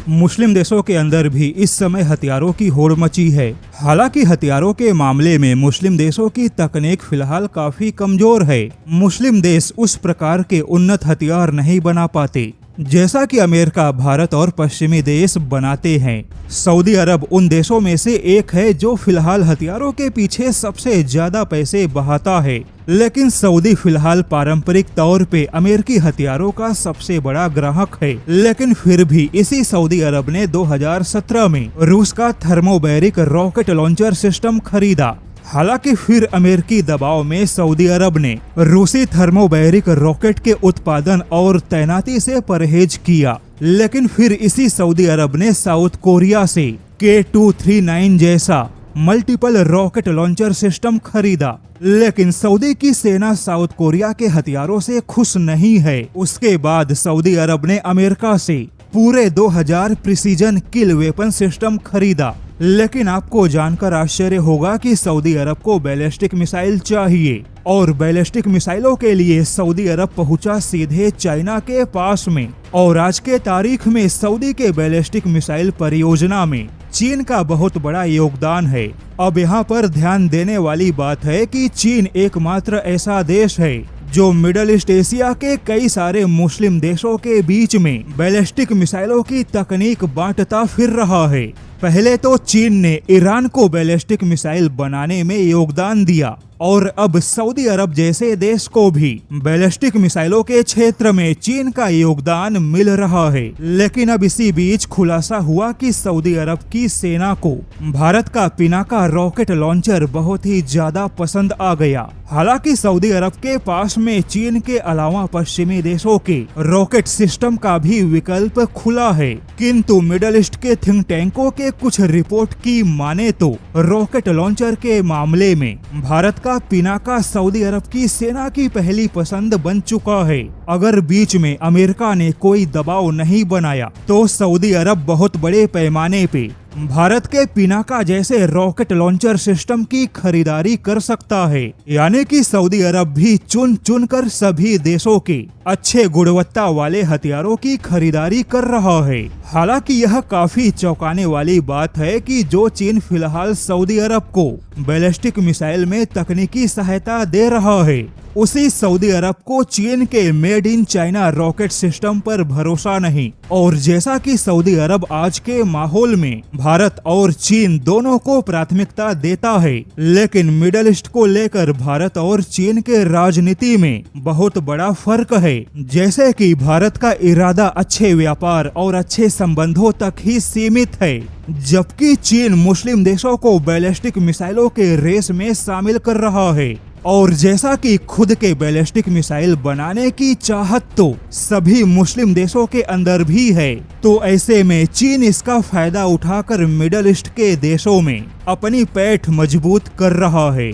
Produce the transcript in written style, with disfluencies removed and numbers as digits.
मुस्लिम देशों के अंदर भी इस समय हथियारों की होड़ मची है। हालांकि हथियारों के मामले में मुस्लिम देशों की तकनीक फिलहाल काफी कमजोर है। मुस्लिम देश उस प्रकार के उन्नत हथियार नहीं बना पाते जैसा कि अमेरिका, भारत और पश्चिमी देश बनाते हैं। सऊदी अरब उन देशों में से एक है जो फिलहाल हथियारों के पीछे सबसे ज्यादा पैसे बहाता है। लेकिन सऊदी फिलहाल पारंपरिक तौर पे अमेरिकी हथियारों का सबसे बड़ा ग्राहक है। लेकिन फिर भी इसी सऊदी अरब ने 2017 में रूस का थर्मोबैरिक रॉकेट लॉन्चर सिस्टम खरीदा। हालांकि फिर अमेरिकी दबाव में सऊदी अरब ने रूसी थर्मोबैरिक रॉकेट के उत्पादन और तैनाती से परहेज किया। लेकिन फिर इसी सऊदी अरब ने साउथ कोरिया से K239 जैसा मल्टीपल रॉकेट लॉन्चर सिस्टम खरीदा। लेकिन सऊदी की सेना साउथ कोरिया के हथियारों से खुश नहीं है। उसके बाद सऊदी अरब ने अमेरिका से पूरे 2000 प्रिसीजन किल वेपन सिस्टम खरीदा। लेकिन आपको जानकर आश्चर्य होगा कि सऊदी अरब को बैलिस्टिक मिसाइल चाहिए और बैलिस्टिक मिसाइलों के लिए सऊदी अरब पहुंचा सीधे चाइना के पास में। और आज के तारीख में सऊदी के बैलिस्टिक मिसाइल परियोजना में चीन का बहुत बड़ा योगदान है। अब यहाँ पर ध्यान देने वाली बात है कि चीन एकमात्र ऐसा देश है जो मिडल ईस्ट एशिया के कई सारे मुस्लिम देशों के बीच में बैलिस्टिक मिसाइलों की तकनीक बांटता फिर रहा है। पहले तो चीन ने ईरान को बैलिस्टिक मिसाइल बनाने में योगदान दिया और अब सऊदी अरब जैसे देश को भी बैलिस्टिक मिसाइलों के क्षेत्र में चीन का योगदान मिल रहा है। लेकिन अब इसी बीच खुलासा हुआ कि सऊदी अरब की सेना को भारत का पिनाका रॉकेट लॉन्चर बहुत ही ज्यादा पसंद आ गया। हालांकि सऊदी अरब के पास में चीन के अलावा पश्चिमी देशों के रॉकेट सिस्टम का भी विकल्प खुला है। किंतु मिडल ईस्ट के थिंक टैंकों के कुछ रिपोर्ट की माने तो रॉकेट लॉन्चर के मामले में भारत का पिनाका सऊदी अरब की सेना की पहली पसंद बन चुका है। अगर बीच में अमेरिका ने कोई दबाव नहीं बनाया तो सऊदी अरब बहुत बड़े पैमाने पे भारत के पिनाका जैसे रॉकेट लॉन्चर सिस्टम की खरीदारी कर सकता है। यानी कि सऊदी अरब भी चुन चुन कर सभी देशों के अच्छे गुणवत्ता वाले हथियारों की खरीदारी कर रहा है। हालांकि यह काफी चौंकाने वाली बात है कि जो चीन फिलहाल सऊदी अरब को बैलिस्टिक मिसाइल में तकनीकी सहायता दे रहा है, उसी सऊदी अरब को चीन के made in China rocket system पर भरोसा नहीं। और जैसा कि सऊदी अरब आज के माहौल में भारत और चीन दोनों को प्राथमिकता देता है, लेकिन मिडल ईस्ट को लेकर भारत और चीन के राजनीति में बहुत बड़ा फर्क है। जैसे कि भारत का इरादा अच्छे व्यापार और अच्छे संबंधों तक ही सीमित है, जबकि चीन मुस्लिम देशों को बैलिस्टिक मिसाइलों के रेस में शामिल कर रहा है। और जैसा कि खुद के बैलिस्टिक मिसाइल बनाने की चाहत तो सभी मुस्लिम देशों के अंदर भी है, तो ऐसे में चीन इसका फायदा उठाकर मिडल ईस्ट के देशों में अपनी पैठ मजबूत कर रहा है।